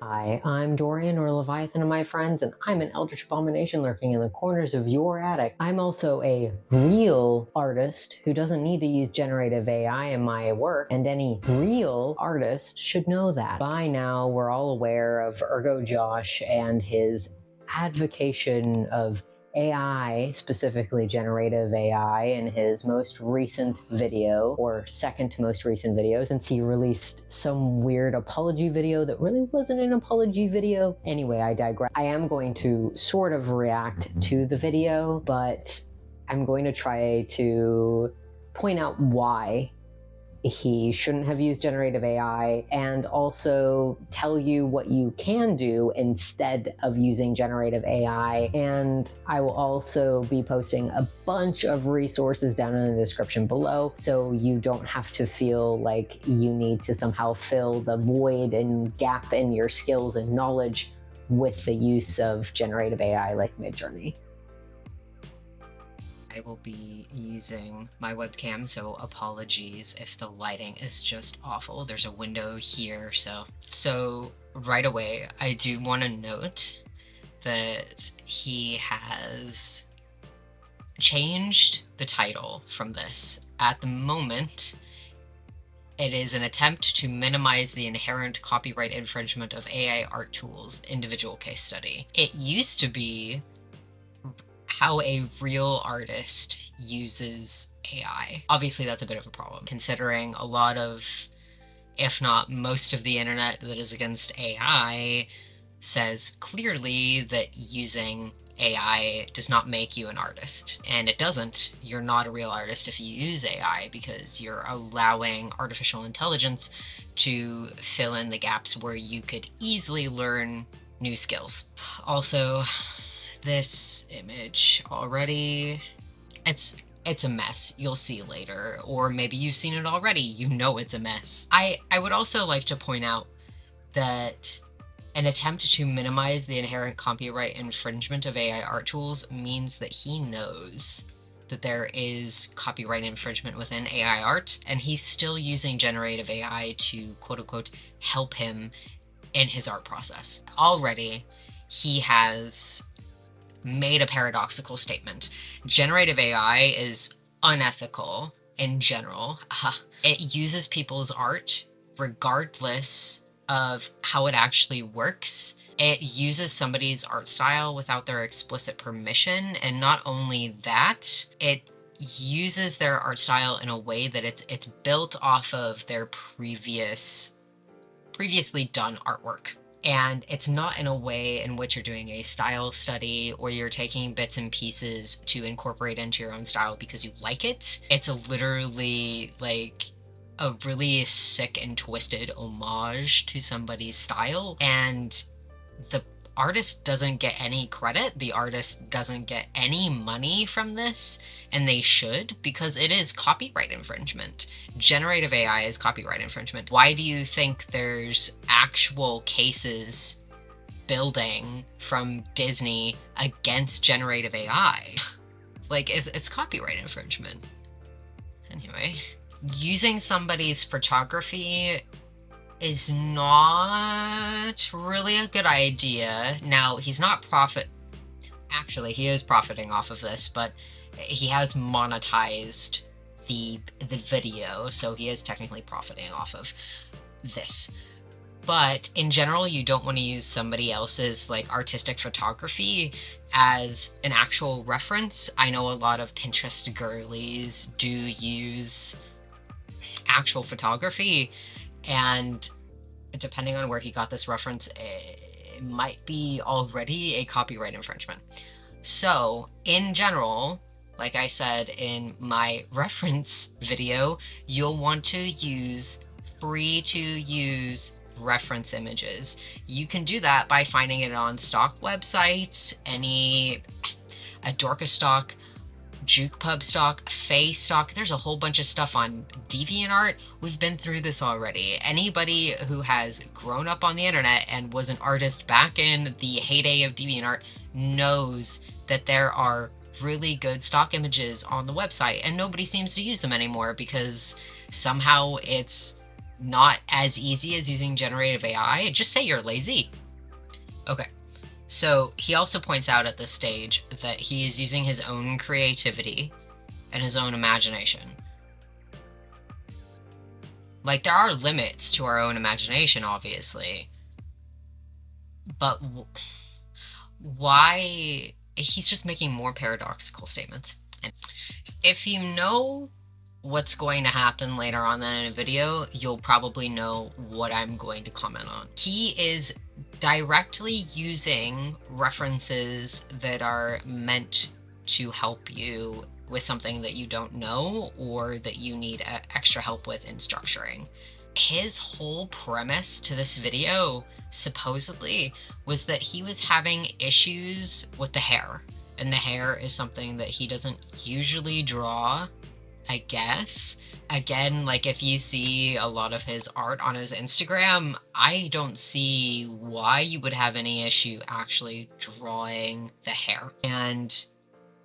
Hi, I'm Dorian or Leviathan and my friends, and I'm an eldritch abomination lurking in the corners of your attic. I'm also a real artist who doesn't need to use generative AI in my work, and any real artist should know that. By now, we're all aware of ErgoJosh and his advocation of AI, specifically generative AI, in his most recent video, or second to most recent video, since he released some weird apology video that really wasn't an apology video. Anyway, I digress. I am going to sort of react to the video, but I'm going to try to point out why he shouldn't have used generative AI, and also tell you what you can do instead of using generative AI. And I will also be posting a bunch of resources down in the description below, so you don't have to feel like you need to somehow fill the void and gap in your skills and knowledge with the use of generative AI like Midjourney. I will be using my webcam, so apologies if the lighting is just awful. There's a window here, so right away, I do want to note that he has changed the title from this. At the moment, it is an attempt to minimize the inherent copyright infringement of AI art tools, individual case study. It used to be how a real artist uses AI. Obviously, that's a bit of a problem, considering a lot of, if not most of the internet that is against AI says clearly that using AI does not make you an artist. And it doesn't. You're not a real artist if you use AI, because you're allowing artificial intelligence to fill in the gaps where you could easily learn new skills. Also, this image already, it's a mess. You'll see later, or maybe you've seen it already. You know it's a mess. I would also like to point out that an attempt to minimize the inherent copyright infringement of AI art tools means that he knows that there is copyright infringement within AI art, and he's still using generative AI to quote-unquote help him in his art process. Already, he has made a paradoxical statement. Generative AI is unethical in general. It uses people's art regardless of how it actually works. It uses somebody's art style without their explicit permission, and not only that, it uses their art style in a way that it's built off of their previously done artwork. And it's not in a way in which you're doing a style study or you're taking bits and pieces to incorporate into your own style because you like it. It's literally like a really sick and twisted homage to somebody's style, and the artist doesn't get any credit. The artist doesn't get any money from this, and they should, because it is copyright infringement. Generative AI is copyright infringement. Why do you think there's actual cases building from Disney against generative AI? Like, it's copyright infringement. Anyway, using somebody's photography is not really a good idea. Now, he's not actually, he is profiting off of this, but he has monetized the video, so he is technically profiting off of this. But in general, you don't want to use somebody else's like artistic photography as an actual reference. I know a lot of Pinterest girlies do use actual photography, and depending on where he got this reference, it might be already a copyright infringement. So in general, like I said in my reference video, you'll want to use free to use reference images. You can do that by finding it on stock websites, Adorka stock, JukePub stock, Fae stock. There's a whole bunch of stuff on DeviantArt. We've been through this already. Anybody who has grown up on the internet and was an artist back in the heyday of DeviantArt knows that there are really good stock images on the website, and nobody seems to use them anymore because somehow it's not as easy as using generative AI, just say you're lazy. Okay. So he also points out at this stage that he is using his own creativity and his own imagination. Like, there are limits to our own imagination, obviously. But why? He's just making more paradoxical statements. And if you know what's going to happen later on in a video, you'll probably know what I'm going to comment on. He is directly using references that are meant to help you with something that you don't know or that you need extra help with in structuring. His whole premise to this video, supposedly, was that he was having issues with the hair. And the hair is something that he doesn't usually draw, I guess. Again, like, if you see a lot of his art on his Instagram, I don't see why you would have any issue actually drawing the hair. And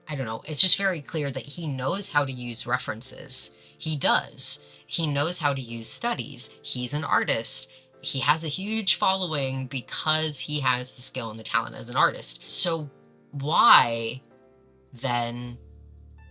I don't know, it's just very clear that he knows how to use references. He does. He knows how to use studies. He's an artist. He has a huge following because he has the skill and the talent as an artist. So why then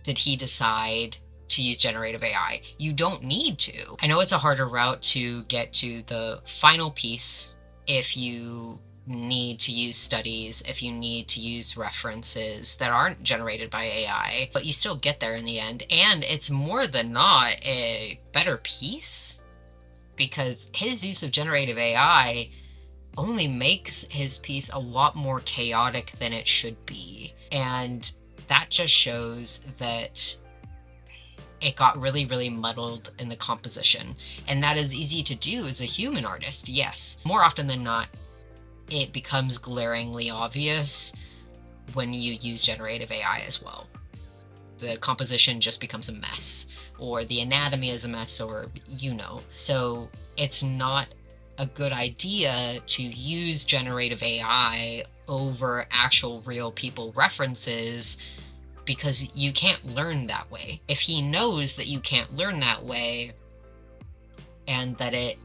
did he decide to use generative AI? You don't need to. I know it's a harder route to get to the final piece if you need to use studies, if you need to use references that aren't generated by AI, but you still get there in the end. And it's more than not a better piece, because his use of generative AI only makes his piece a lot more chaotic than it should be. And that just shows that it got really, really muddled in the composition. And that is easy to do as a human artist, yes. More often than not, it becomes glaringly obvious when you use generative AI as well. The composition just becomes a mess, or the anatomy is a mess, or So it's not a good idea to use generative AI over actual real people references, because you can't learn that way. If he knows that you can't learn that way, and that it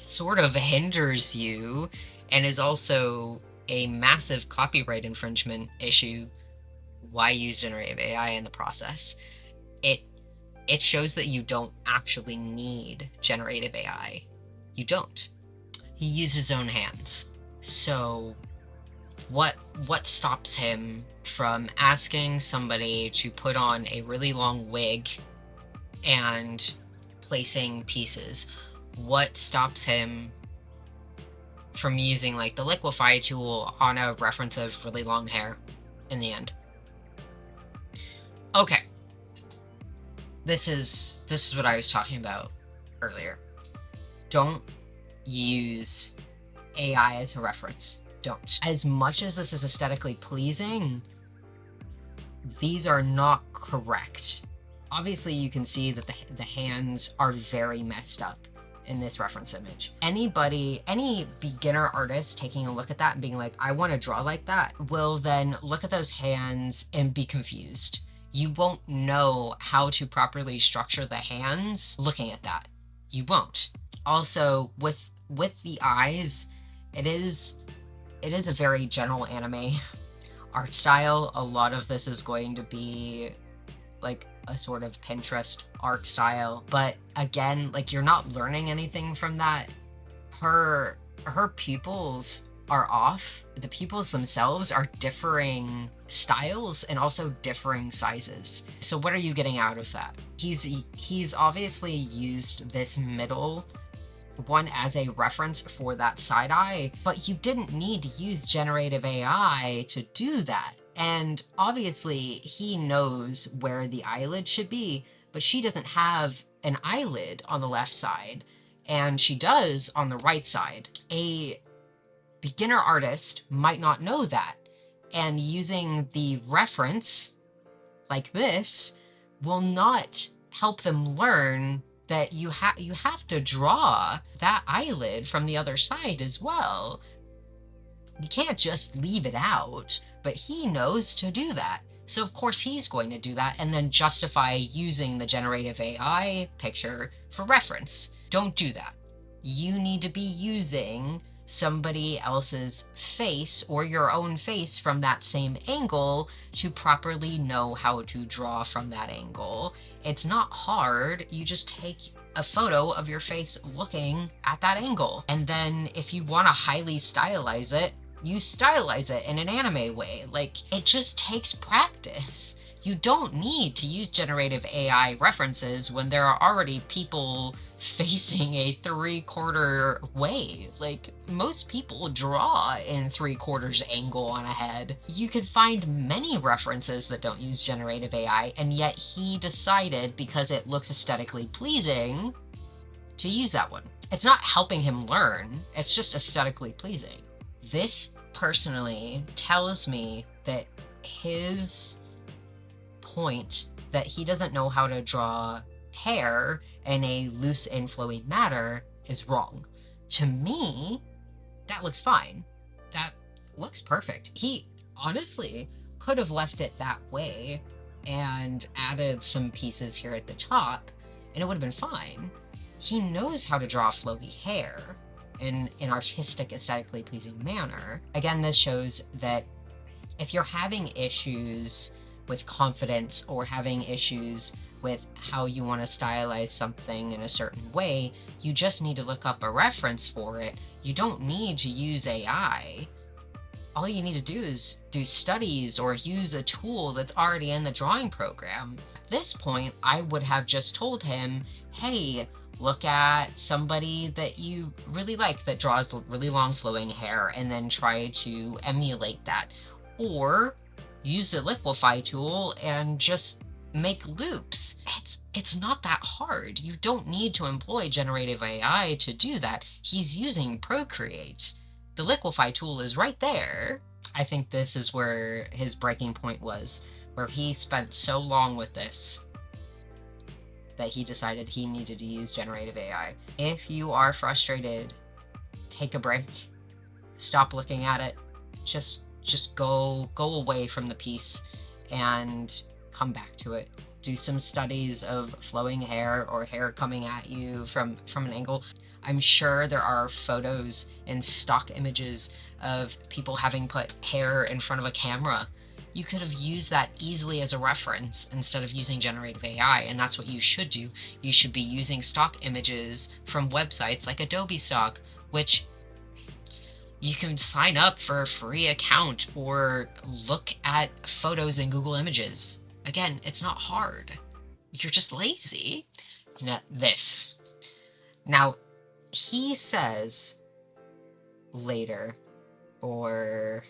sort of hinders you, and is also a massive copyright infringement issue, why use generative AI in the process? It shows that you don't actually need generative AI. You don't. He uses his own hands. So what stops him from asking somebody to put on a really long wig and placing pieces? What stops him from using, like, the liquify tool on a reference of really long hair in the end? Okay. This is what I was talking about earlier. Don't use AI as a reference. Don't. As much as this is aesthetically pleasing, these are not correct. Obviously, you can see that the hands are very messed up in this reference image. Any beginner artist taking a look at that and being like, I want to draw like that, will then look at those hands and be confused. You won't know how to properly structure the hands looking at that. You won't. Also, with the eyes, it is a very general anime art style. A lot of this is going to be like a sort of Pinterest art style, but again, like, you're not learning anything from that. Her pupils are off. The pupils themselves are differing styles and also differing sizes. So what are you getting out of that? He's obviously used this middle one as a reference for that side eye, but you didn't need to use generative AI to do that. And obviously he knows where the eyelid should be, but she doesn't have an eyelid on the left side, and she does on the right side. A beginner artist might not know that, and using the reference like this will not help them learn that you have to draw that eyelid from the other side as well. You can't just leave it out, but he knows to do that. So of course he's going to do that and then justify using the generative AI picture for reference. Don't do that. You need to be using somebody else's face or your own face from that same angle to properly know how to draw from that angle. It's not hard. You just take a photo of your face looking at that angle. And then if you want to highly stylize it, you stylize it in an anime way. Like, it just takes practice. You don't need to use generative AI references when there are already people facing a 3/4 way. Like, most people draw in 3/4 angle on a head. You could find many references that don't use generative AI, and yet he decided, because it looks aesthetically pleasing, to use that one. It's not helping him learn, it's just aesthetically pleasing. This personally tells me that his point that he doesn't know how to draw hair in a loose and flowy manner is wrong. To me, that looks fine. That looks perfect. He honestly could have left it that way and added some pieces here at the top, and it would have been fine. He knows how to draw flowy hair in an artistic, aesthetically pleasing manner. Again, this shows that if you're having issues with confidence or having issues with how you want to stylize something in a certain way, you just need to look up a reference for it. You don't need to use AI. All you need to do is do studies or use a tool that's already in the drawing program. At this point, I would have just told him, hey, look at somebody that you really like that draws really long flowing hair, and then try to emulate that. Or use the liquify tool and just make loops. It's not that hard. You don't need to employ generative AI to do that. He's using Procreate. The liquify tool is right there. I think this is where his breaking point was, where he spent so long with this that he decided he needed to use generative AI. If you are frustrated, take a break. Stop looking at it. Just go away from the piece and come back to it. Do some studies of flowing hair or hair coming at you from an angle. I'm sure there are photos and stock images of people having put hair in front of a camera. You could have used that easily as a reference instead of using generative AI, and that's what you should do. You should be using stock images from websites like Adobe Stock, which you can sign up for a free account or look at photos in Google Images. Again, it's not hard. You're just lazy. This. Now, he says later, or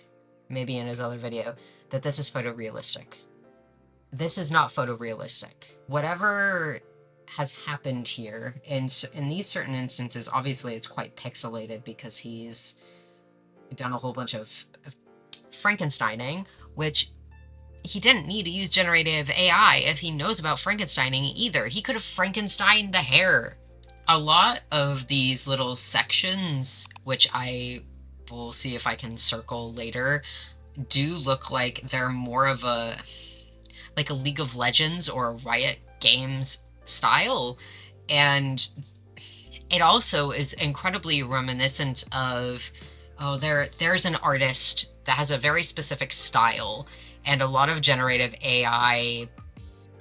maybe in his other video, that this is photorealistic. This is not photorealistic. Whatever has happened here, in these certain instances, obviously it's quite pixelated because he's done a whole bunch of Frankensteining, which he didn't need to use generative AI if he knows about Frankensteining either. He could have Frankenstein the hair. A lot of these little sections, which I will see if I can circle later, do look like they're more of a League of Legends or a Riot Games style, and it also is incredibly reminiscent of, oh, there's an artist that has a very specific style, and a lot of generative AI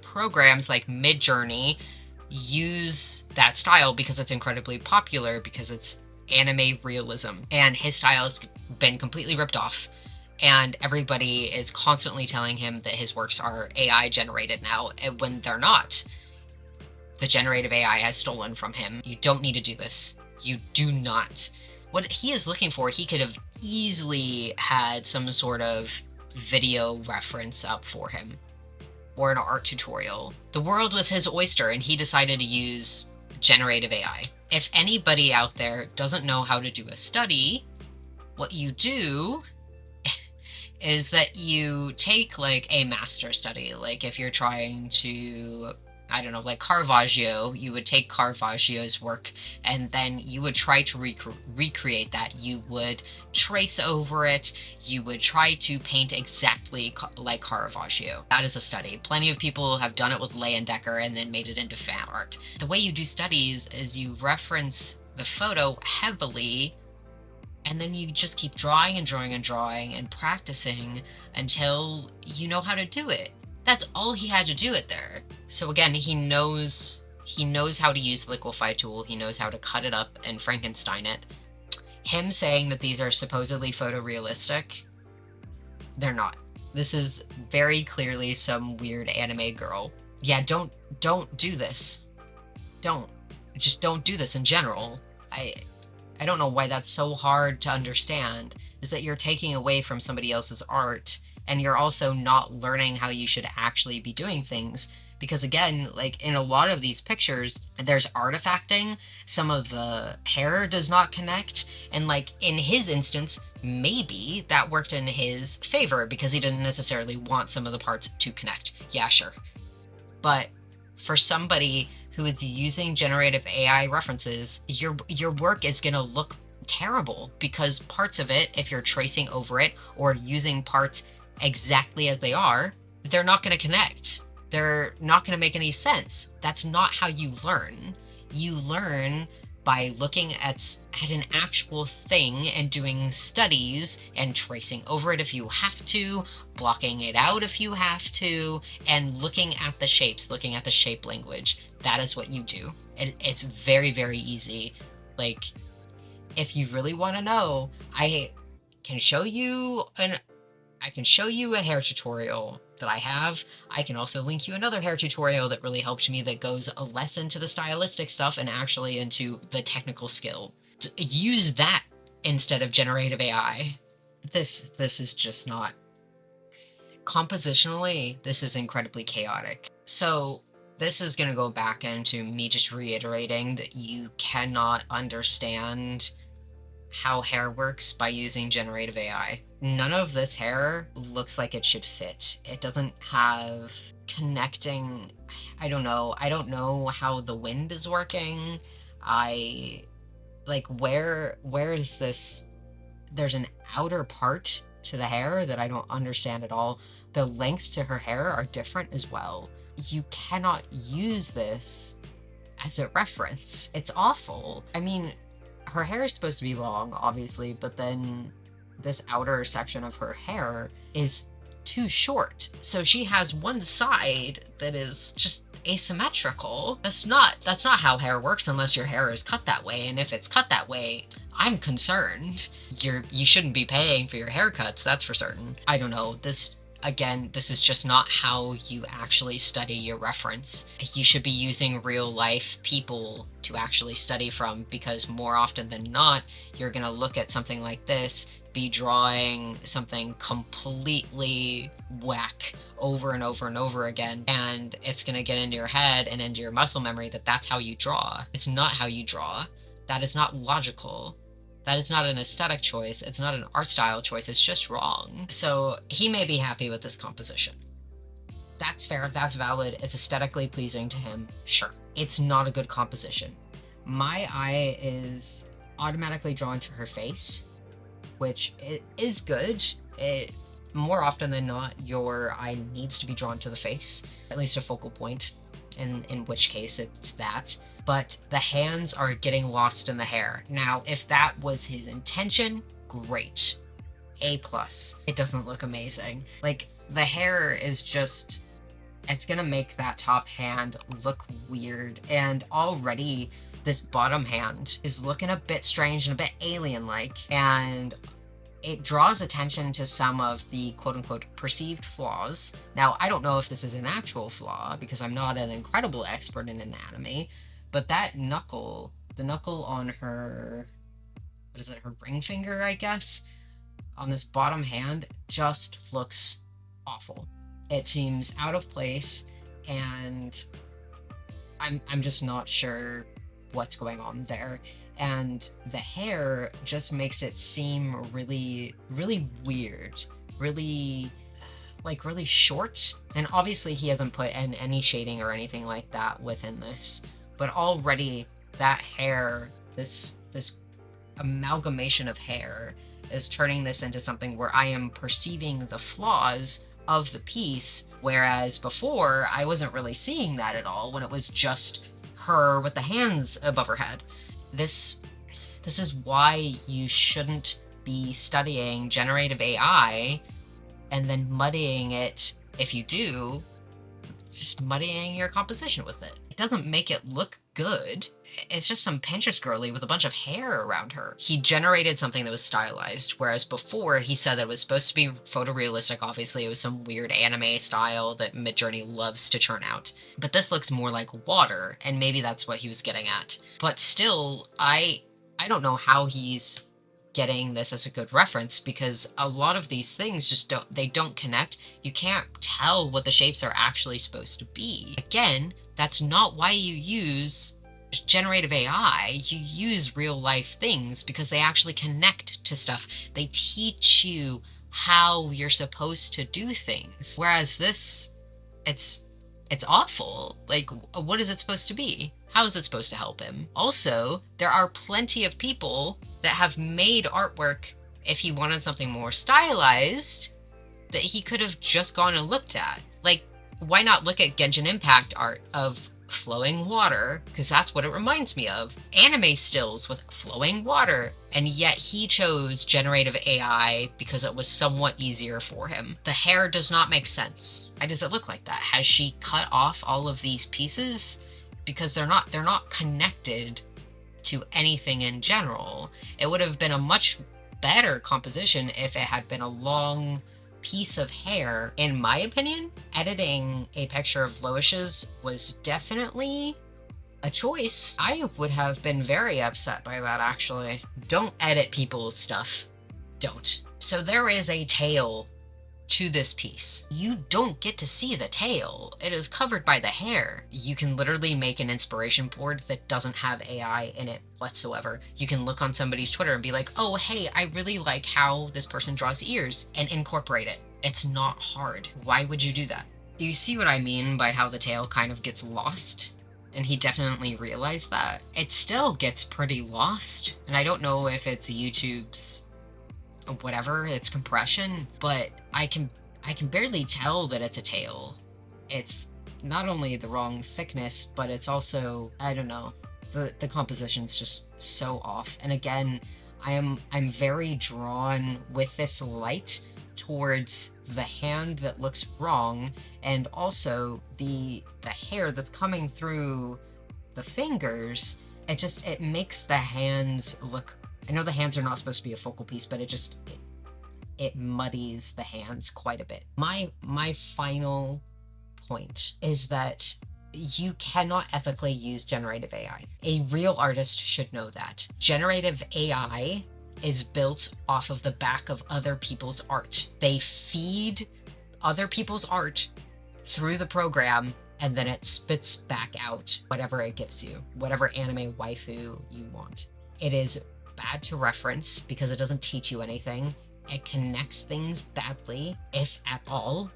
programs like Midjourney use that style because it's incredibly popular, because it's anime realism, and his style has been completely ripped off, and everybody is constantly telling him that his works are AI generated now, and when they're not. The generative AI has stolen from him. You don't need to do this. You do not. What he is looking for, he could have easily had some sort of video reference up for him, or an art tutorial. The world was his oyster, and he decided to use generative AI. If anybody out there doesn't know how to do a study, what you do is that you take like a master study. Like if you're trying to, I don't know, like Caravaggio, you would take Caravaggio's work and then you would try to recreate that. You would trace over it. You would try to paint exactly like Caravaggio. That is a study. Plenty of people have done it with Leyendecker and then made it into fan art. The way you do studies is you reference the photo heavily, and then you just keep drawing and drawing and drawing and practicing until you know how to do it. That's all he had to do it there. So again, he knows how to use the liquify tool. He knows how to cut it up and Frankenstein it. Him saying that these are supposedly photorealistic, they're not. This is very clearly some weird anime girl. Yeah, don't do this. Just don't do this in general. I don't know why that's so hard to understand, is that you're taking away from somebody else's art, and you're also not learning how you should actually be doing things. Because again, like in a lot of these pictures, there's artifacting, some of the hair does not connect, and like in his instance, maybe that worked in his favor because he didn't necessarily want some of the parts to connect. Yeah, sure. But for somebody who is using generative AI references, your work is going to look terrible because parts of it, if you're tracing over it or using parts exactly as they are, they're not going to connect. They're not going to make any sense. That's not how you learn. You learn by looking at an actual thing and doing studies and tracing over it if you have to, blocking it out if you have to, and looking at the shapes, looking at the shape language. That is what you do. It's very, very easy. Like, if you really want to know, I can show you a hair tutorial that I have. I can also link you another hair tutorial that really helped me that goes less into the stylistic stuff and actually into the technical skill. Use that instead of generative AI. This is just not. Compositionally, this is incredibly chaotic. So this is going to go back into me just reiterating that you cannot understand how hair works by using generative AI. None of this hair looks like it should fit. It doesn't have connecting. I don't know how the wind is working. Where is this? There's an outer part to the hair that I don't understand at all. The lengths to her hair are different as well. You cannot use this as a reference. It's awful. I mean, her hair is supposed to be long, obviously, but then this outer section of her hair is too short. So she has one side that is just asymmetrical. That's not how hair works unless your hair is cut that way. And if it's cut that way, I'm concerned. You shouldn't be paying for your haircuts, that's for certain. I don't know. This is just not how you actually study your reference. You should be using real life people to actually study from, because more often than not, you're gonna look at something like this, be drawing something completely whack over and over and over again, and it's gonna get into your head and into your muscle memory that that's how you draw. It's not how you draw. That is not logical. That is not an aesthetic choice. It's not an art style choice. It's just wrong. So he may be happy with this composition. That's fair. That's valid. It's aesthetically pleasing to him. Sure. It's not a good composition. My eye is automatically drawn to her face, which is good. More often than not, your eye needs to be drawn to the face, at least a focal point, in which case it's that. But the hands are getting lost in the hair. Now, if that was his intention, great. A+. It doesn't look amazing. Like, the hair is just, it's gonna make that top hand look weird. And already, this bottom hand is looking a bit strange and a bit alien-like. And it draws attention to some of the quote-unquote perceived flaws. Now, I don't know if this is an actual flaw, because I'm not an incredible expert in anatomy, but that knuckle, the knuckle on her, what is it, her ring finger, I guess, on this bottom hand, just looks awful. It seems out of place, and I'm just not sure what's going on there. And the hair just makes it seem really, really weird, really, like really short. And obviously he hasn't put in any shading or anything like that within this, but already that hair, this amalgamation of hair, is turning this into something where I am perceiving the flaws of the piece, whereas before I wasn't really seeing that at all when it was just her with the hands above her head. This is why you shouldn't be studying generative AI and then muddying it. If you do, just muddying your composition with it. It doesn't make it look good. It's just some Pinterest girly with a bunch of hair around her. He generated something that was stylized, whereas before he said that it was supposed to be photorealistic. Obviously, it was some weird anime style that Midjourney loves to churn out. But this looks more like water, and maybe that's what he was getting at. But still, I don't know how he's getting this as a good reference, because a lot of these things just don't connect. You can't tell what the shapes are actually supposed to be. Again, that's not why you use generative AI. You use real life things because they actually connect to stuff. They teach you how you're supposed to do things. Whereas this, it's awful. Like, what is it supposed to be? How is it supposed to help him? Also, there are plenty of people that have made artwork, if he wanted something more stylized, that he could have just gone and looked at. Like, why not look at Genshin Impact art of flowing water? Because that's what it reminds me of. Anime stills with flowing water. And yet he chose generative AI because it was somewhat easier for him. The hair does not make sense. Why does it look like that? Has she cut off all of these pieces? Because they're not connected to anything in general. It would have been a much better composition if it had been a long piece of hair. In my opinion, editing a picture of Loish's was definitely a choice. I would have been very upset by that, actually. Don't edit people's stuff. Don't. So there is a tail to this piece. You don't get to see the tail. It is covered by the hair. You can literally make an inspiration board that doesn't have AI in it whatsoever. You can look on somebody's Twitter and be like, oh, hey, I really like how this person draws ears, and incorporate it. It's not hard. Why would you do that? Do you see what I mean by how the tail kind of gets lost? And he definitely realized that. It still gets pretty lost. And I don't know if it's YouTube's whatever, it's compression, but I can barely tell that it's a tail. It's not only the wrong thickness, but it's also, I don't know, the composition's just so off. And again, I'm very drawn with this light towards the hand that looks wrong, and also the hair that's coming through the fingers. It makes the hands look, I know the hands are not supposed to be a focal piece, but it muddies the hands quite a bit. My final point is that you cannot ethically use generative AI. A real artist should know that. Generative AI is built off of the back of other people's art. They feed other people's art through the program, and then it spits back out whatever it gives you, whatever anime waifu you want. It is bad to reference because it doesn't teach you anything. It connects things badly, if at all.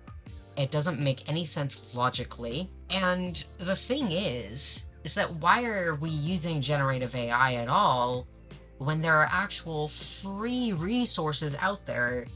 It doesn't make any sense logically. And the thing is that why are we using generative AI at all when there are actual free resources out there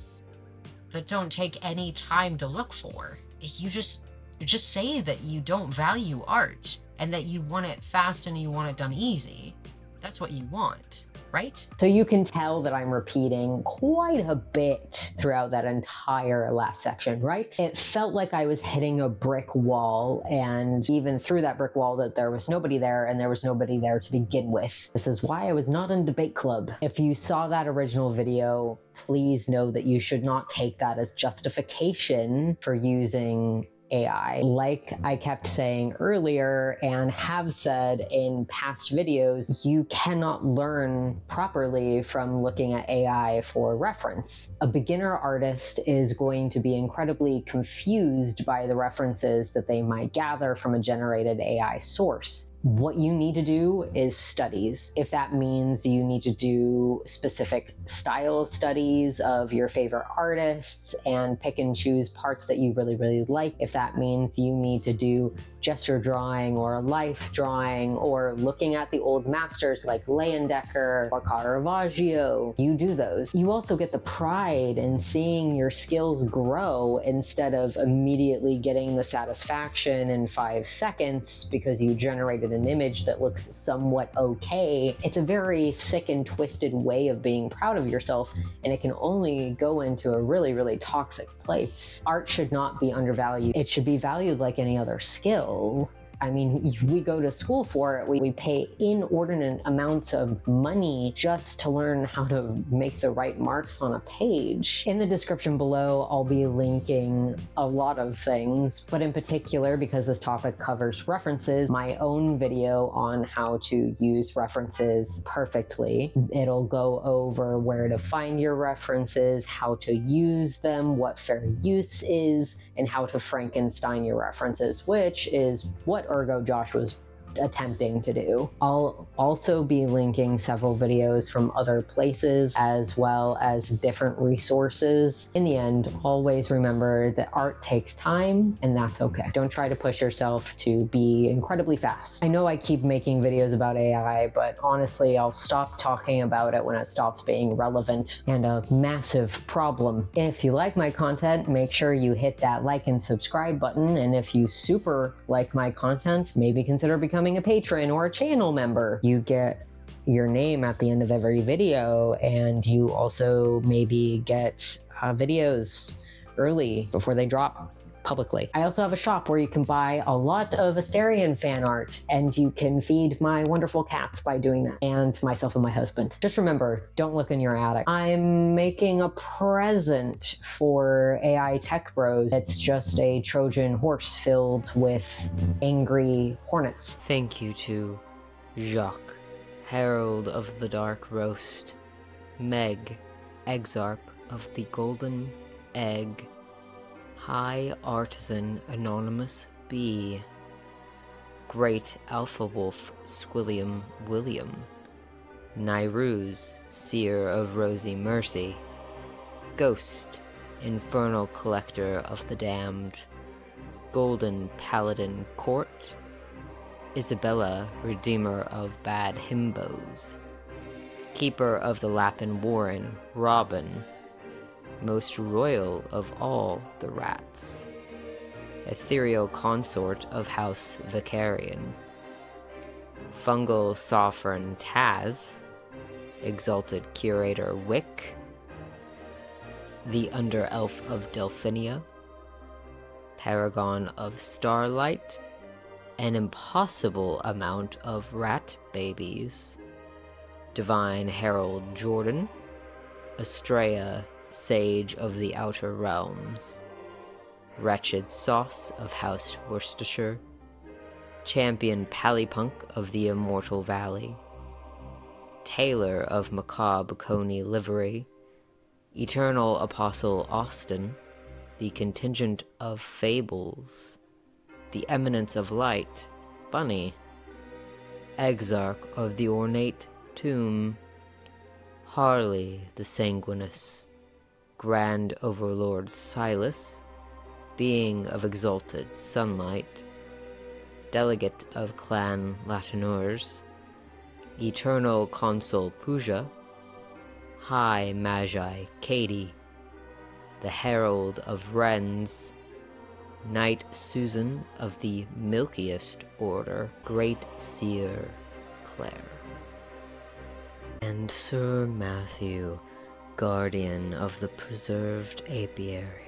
that don't take any time to look for? You just say that you don't value art and that you want it fast and you want it done easy. That's what you want, right? So you can tell that I'm repeating quite a bit throughout that entire last section, right? It felt like I was hitting a brick wall, and even through that brick wall that there was nobody there, and there was nobody there to begin with. This is why I was not in debate club. If you saw that original video, please know that you should not take that as justification for using AI. Like I kept saying earlier and have said in past videos, you cannot learn properly from looking at AI for reference. A beginner artist is going to be incredibly confused by the references that they might gather from a generated AI source. What you need to do is studies. If that means you need to do specific style studies of your favorite artists and pick and choose parts that you really, really like, if that means you need to do gesture drawing or life drawing or looking at the old masters like Leyendecker or Caravaggio, you do those. You also get the pride in seeing your skills grow instead of immediately getting the satisfaction in 5 seconds because you generated an image that looks somewhat okay. It's a very sick and twisted way of being proud of yourself, and it can only go into a really, really toxic place. Art should not be undervalued. It should be valued like any other skill. I mean, we go to school for it. We pay inordinate amounts of money just to learn how to make the right marks on a page. In the description below, I'll be linking a lot of things, but in particular, because this topic covers references, my own video on how to use references perfectly. It'll go over where to find your references, how to use them, what fair use is, and how to Frankenstein your references, which is what ErgoJosh was attempting to do. I'll also be linking several videos from other places as well as different resources. In the end, always remember that art takes time, and that's okay. Don't try to push yourself to be incredibly fast. I know I keep making videos about AI, but honestly, I'll stop talking about it when it stops being relevant and a massive problem. If you like my content, make sure you hit that like and subscribe button, and if you super like my content, maybe consider becoming a patron or a channel member. You get your name at the end of every video, and you also maybe get videos early before they drop publicly. I also have a shop where you can buy a lot of Asterion fan art, and you can feed my wonderful cats by doing that, and myself and my husband. Just remember, don't look in your attic. I'm making a present for AI tech bros. It's just a Trojan horse filled with angry hornets. Thank you to Jacques, Herald of the Dark Roast, Meg, Exarch of the Golden Egg, High Artisan Anonymous B, Great Alpha Wolf Squilliam William, Nairuz, Seer of Rosy Mercy, Ghost, Infernal Collector of the Damned, Golden Paladin Court, Isabella, Redeemer of Bad Himbos, Keeper of the Lapin Warren, Robin, Most Royal of all the Rats, Ethereal Consort of House Vicarian, Fungal Sovereign Taz, Exalted Curator Wick, the Under-Elf of Delphinia, Paragon of Starlight, an impossible amount of rat babies, Divine Herald Jordan, Estrella, Sage of the Outer Realms, Wretched Sauce of House Worcestershire, Champion Pallypunk of the Immortal Valley, Taylor of Macabre Coney Livery, Eternal Apostle Austin, the Contingent of Fables, the Eminence of Light, Bunny, Exarch of the Ornate Tomb, Harley the Sanguinous, Grand Overlord Silas, Being of Exalted Sunlight, Delegate of Clan Latineurs, Eternal Consul Puja, High Magi Katie, the Herald of Wrens, Knight Susan of the Milkiest Order, Great Seer Clare, and Sir Matthew, Guardian of the Preserved Apiary.